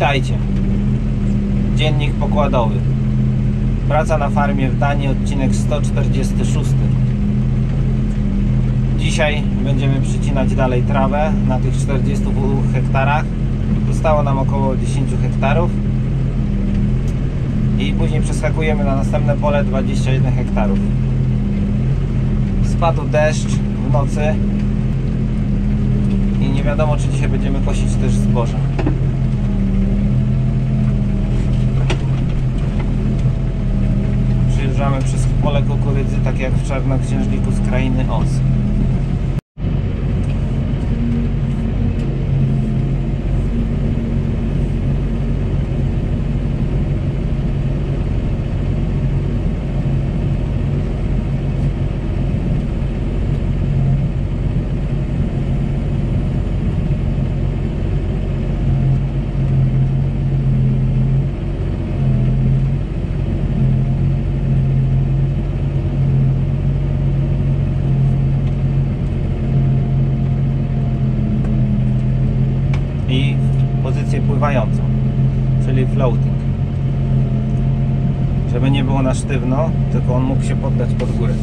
Witajcie. Dziennik pokładowy. Praca na farmie w Danii, odcinek 146. Dzisiaj będziemy przycinać dalej trawę na tych 42 hektarach. Zostało nam około 10 hektarów. I później przeskakujemy na następne pole 21 hektarów. Spadł deszcz w nocy i nie wiadomo, czy dzisiaj będziemy kosić też zboże. Przejeżdżamy przez pole kukurydzy, tak jak w Czarnoksiężniku z krainy Oz. I pozycję pływającą, czyli floating, żeby nie było na sztywno, tylko on mógł się poddać pod górę.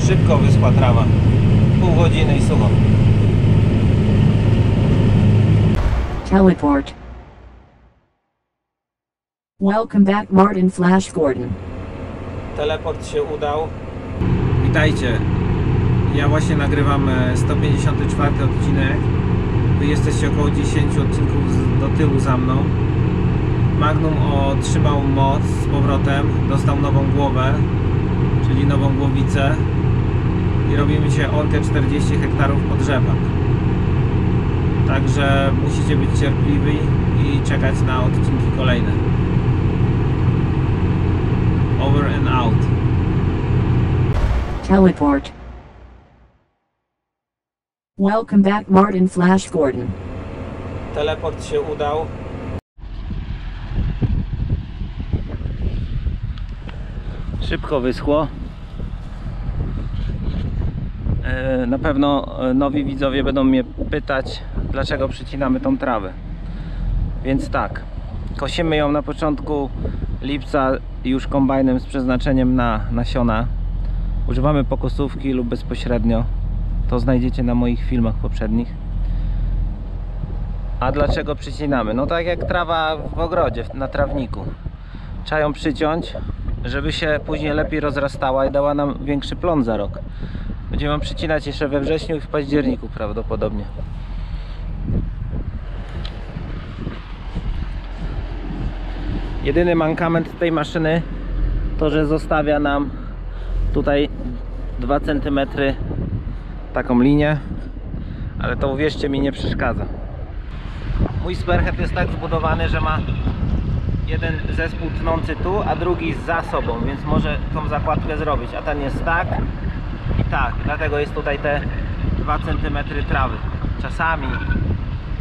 Szybko wyschła trawa, pół godziny i sucho. Teleport. Welcome back, Martin Flash Gordon. Teleport się udał. Witajcie. Ja właśnie nagrywam 154 odcinek. Wy jesteście około 10 odcinków do tyłu za mną. Magnum otrzymał moc z powrotem, dostał nową głowę, czyli nową głowicę. I robimy się orkę 40 hektarów pod rzepak. Także musicie być cierpliwi i czekać na odcinki kolejne. Over and out. Teleport. Welcome back, Martin Flash Gordon. Teleport się udał. Szybko wyschło. Na pewno nowi widzowie będą mnie pytać, dlaczego przycinamy tą trawę. Więc tak, kosimy ją na początku lipca już kombajnem z przeznaczeniem na nasiona. Używamy pokosówki lub bezpośrednio. To znajdziecie na moich filmach poprzednich. A dlaczego przycinamy? No tak jak trawa w ogrodzie, na trawniku. Trzeba ją przyciąć, żeby się później lepiej rozrastała i dała nam większy plon za rok. Będziemy ją przycinać jeszcze we wrześniu i w październiku prawdopodobnie. Jedyny mankament tej maszyny to, że zostawia nam tutaj 2 cm taką linię, ale to uwierzcie mi, nie przeszkadza. Mój spearhead jest tak zbudowany, że ma jeden zespół tnący tu, a drugi za sobą, więc może tą zakładkę zrobić, a ten jest tak i tak, dlatego jest tutaj te 2 cm trawy. Czasami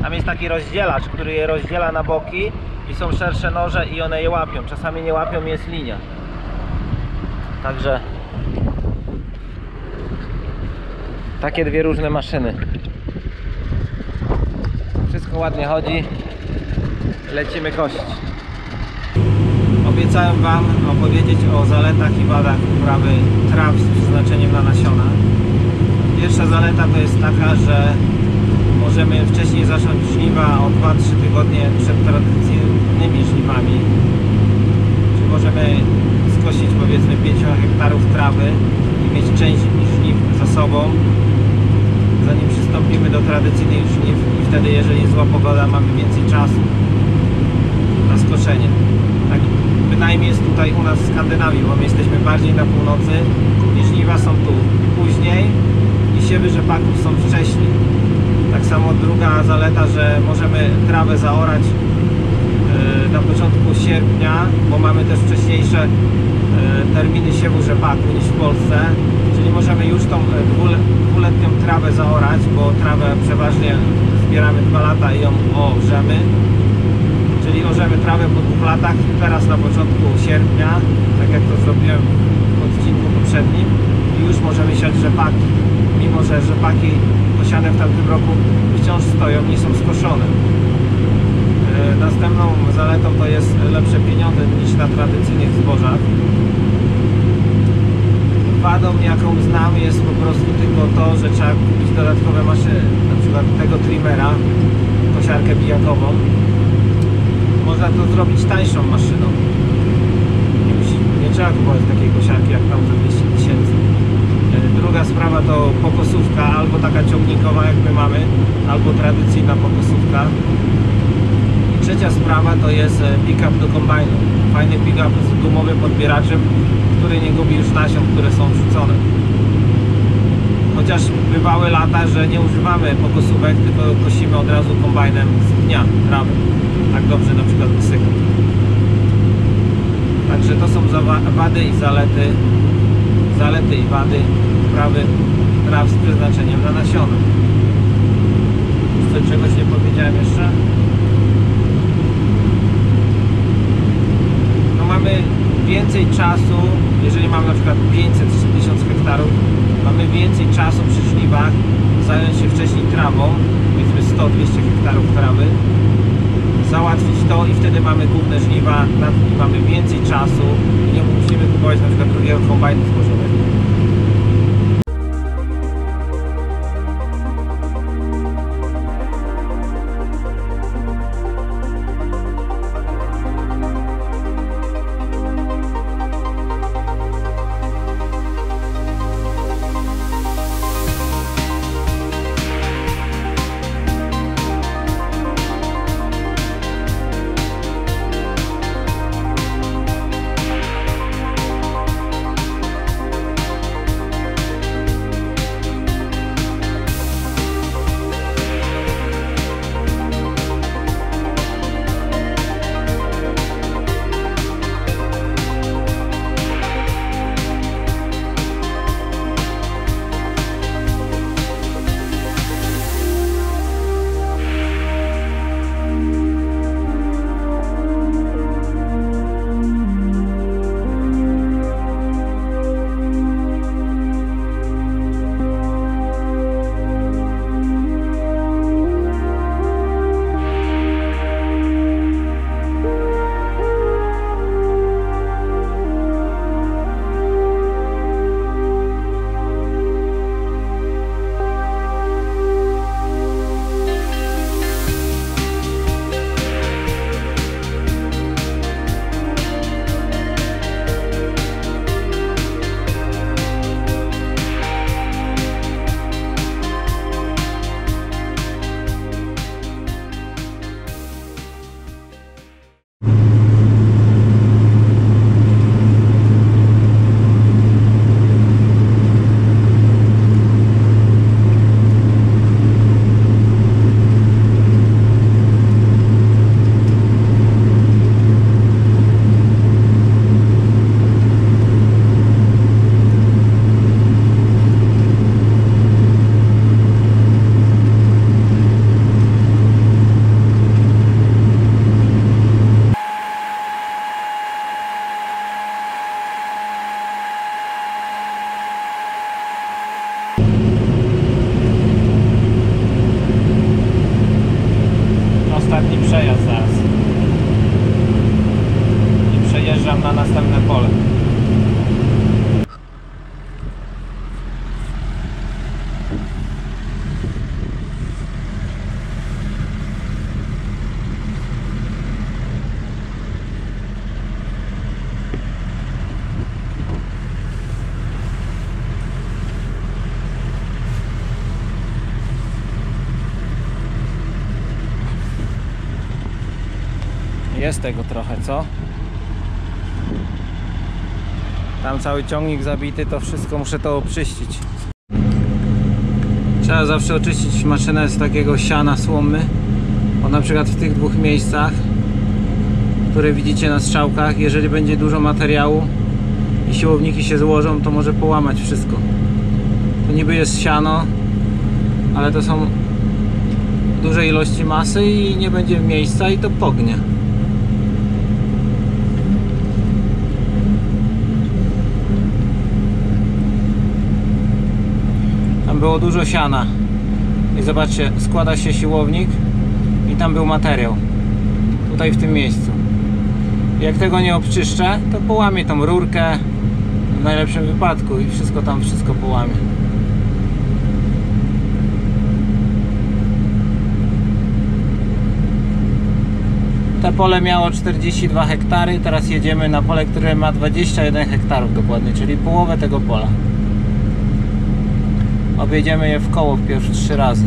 tam jest taki rozdzielacz, który je rozdziela na boki i są szersze noże i one je łapią. Czasami nie łapią, jest linia. Także takie dwie różne maszyny. Wszystko ładnie chodzi. Lecimy kosić. Obiecałem Wam opowiedzieć o zaletach i wadach uprawy traw z przeznaczeniem na nasiona. Pierwsza zaleta to jest taka, że możemy wcześniej zacząć żniwa o 2-3 tygodnie przed tradycyjnymi żniwami. Czyli możemy skosić powiedzmy 5 hektarów trawy i mieć część żniw za sobą zanim przystąpimy do tradycyjnej żniw i wtedy, jeżeli jest zła pogoda, mamy więcej czasu na skoszenie. Tak bynajmniej jest tutaj u nas w Skandynawii, bo my jesteśmy bardziej na północy i żniwa są tu później i siewy rzepaków są wcześniej. Tak samo druga zaleta, że możemy trawę zaorać na początku sierpnia, bo mamy też wcześniejsze terminy siewu rzepaku niż w Polsce, czyli możemy już tą dwuletnią trawę zaorać, bo trawę przeważnie zbieramy 2 lata i ją orzemy, czyli orzemy trawę po 2 latach teraz na początku sierpnia, tak jak to zrobiłem w odcinku poprzednim, i już możemy siać rzepaki, mimo że rzepaki posiane w tamtym roku wciąż stoją, nie są skoszone. Następną zaletą to jest lepsze pieniądze niż na tradycyjnych zbożach. Wadą, jaką znam, jest po prostu tylko to, że trzeba kupić dodatkowe maszyny, na przykład tego trimmera, kosiarkę bijakową. Można to zrobić tańszą maszyną. Nie trzeba kupować takiej kosiarki jak tam za 200 000. Druga sprawa to pokosówka, albo taka ciągnikowa jak my mamy, albo tradycyjna pokosówka. Trzecia sprawa to jest pick-up do kombajnu. Fajny pick-up z gumowym podbieraczem, który nie gubi już nasion, które są wrzucone. Chociaż bywały lata, że nie używamy pokosówek, tylko kosimy od razu kombajnem z dnia trawę. Tak dobrze na przykład wysycha. Także to są wady i zalety. Zalety i wady uprawy traw z przeznaczeniem na nasiona. Jeszcze czegoś nie powiedziałem jeszcze? Mamy więcej czasu, jeżeli mamy na przykład 500 czy 1000 hektarów, mamy więcej czasu przy żniwach zająć się wcześniej trawą, powiedzmy 100-200 hektarów trawy, załatwić to i wtedy mamy główne żniwa, mamy więcej czasu i nie musimy kupować na przykład drugiego kombajnu zbożowego. Jest tego trochę, co? Tam cały ciągnik zabity, to wszystko muszę to oczyścić. Trzeba zawsze oczyścić maszynę z takiego siana słomy, bo na przykład w tych dwóch miejscach, które widzicie na strzałkach, jeżeli będzie dużo materiału i siłowniki się złożą, to może połamać wszystko. To niby jest siano, ale to są duże ilości masy i nie będzie miejsca i to pognie. Tam było dużo siana i zobaczcie, składa się siłownik i tam był materiał tutaj w tym miejscu. Jak tego nie obczyszczę, to połamie tą rurkę w najlepszym wypadku i wszystko połamie. To pole miało 42 hektary, teraz jedziemy na pole, które ma 21 hektarów dokładnie, czyli połowę tego pola. Objedziemy je w koło wpierw 3 razy.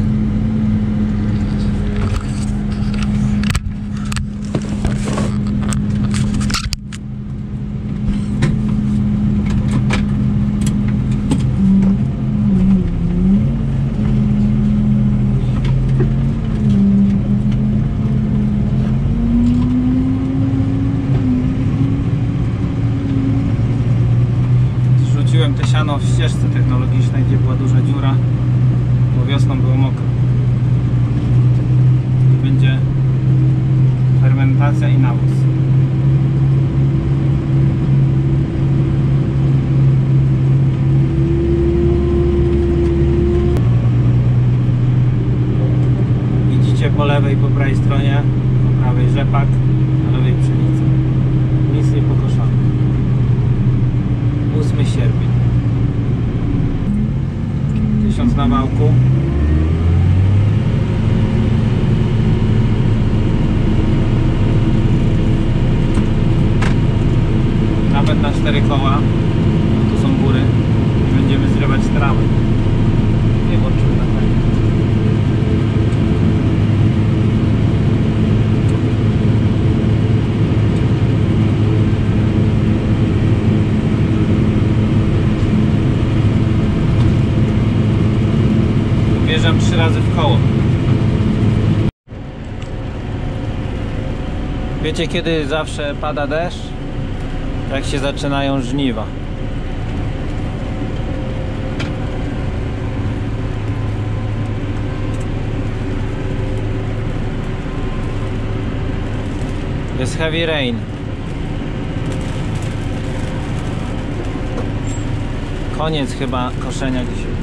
Zrzuciłem te siano w ścieżce technologicznej, gdzie była duża dziura, bo wiosną było mokro. I będzie fermentacja i nawóz. Widzicie po lewej i po prawej stronie, po prawej rzepak, na lewej pszenica. Nic nie pokoszone. 8 sierpień. 1000 na wałku. Nawet na 4 koła. Tu są góry i będziemy zrywać trawę. Nie włączymy na pewno. Wjeżdżam 3 razy w koło. Wiecie, kiedy zawsze pada deszcz? Jak się zaczynają żniwa. Jest heavy rain. Koniec chyba koszenia dzisiaj.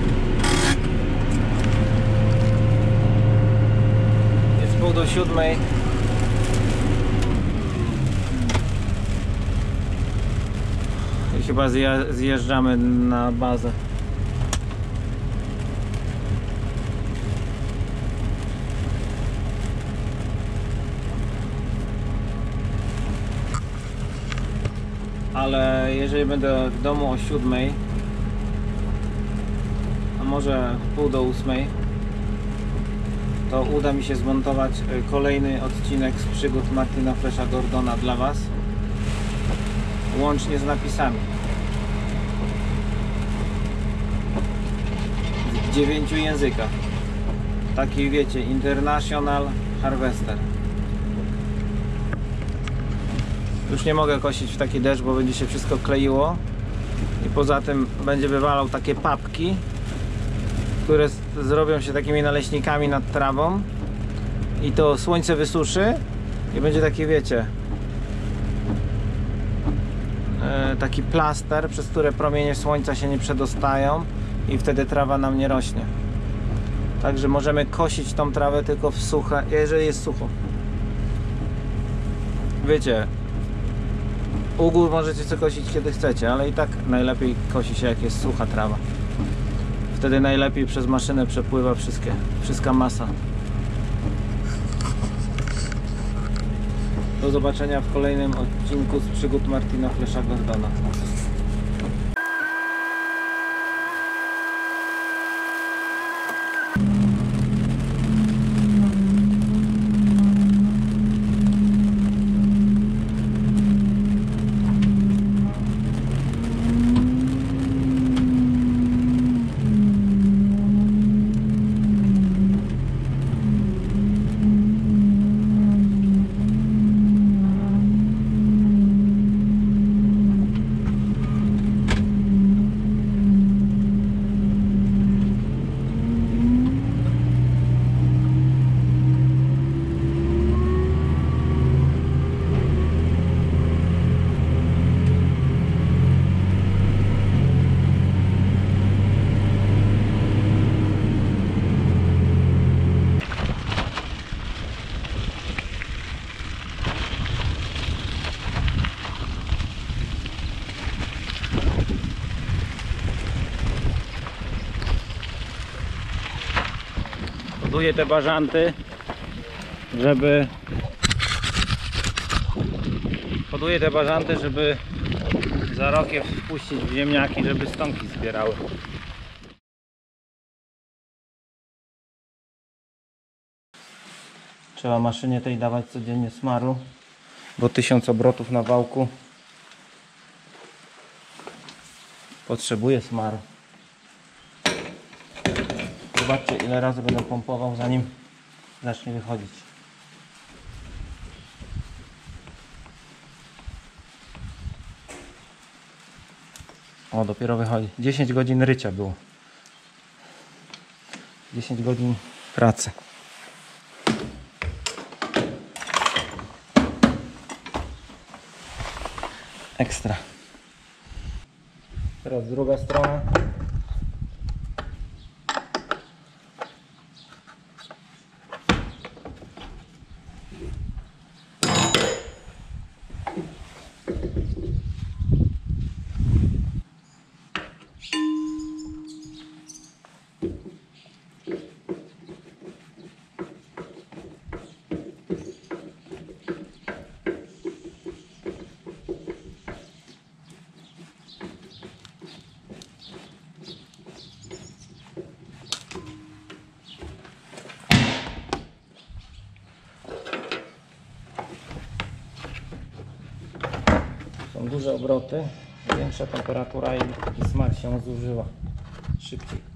Jest 6:30. I chyba zjeżdżamy na bazę. Ale jeżeli będę w domu o 7:00, a może w 7:30, to uda mi się zmontować kolejny odcinek z przygód Martina Flasha Gordona dla Was, łącznie z napisami w 9 językach. Taki, wiecie, International Harvester. Już nie mogę kosić w taki deszcz, bo będzie się wszystko kleiło i poza tym będzie wywalał takie papki, które zrobią się takimi naleśnikami nad trawą i to słońce wysuszy i będzie taki, wiecie, taki plaster, przez które promienie słońca się nie przedostają i wtedy trawa nam nie rośnie. Także możemy kosić tą trawę tylko w suche, jeżeli jest sucho. Wiecie, u gór możecie co kosić kiedy chcecie, ale i tak najlepiej kosi się jak jest sucha trawa. Wtedy najlepiej przez maszynę przepływa wszystka masa. Do zobaczenia w kolejnym odcinku z przygód Martina Flasha Gordona. Hoduję te bażanty, żeby za rok je wpuścić w ziemniaki, żeby stonki zbierały. Trzeba maszynie tej dawać codziennie smaru, bo 1000 obrotów na wałku potrzebuje smaru. Zobaczcie, ile razy będę pompował, zanim zacznie wychodzić. O, dopiero wychodzi. 10 godzin rycia było. 10 godzin pracy. Ekstra. Teraz druga strona. Są duże obroty, większa temperatura i smak się zużywa szybciej.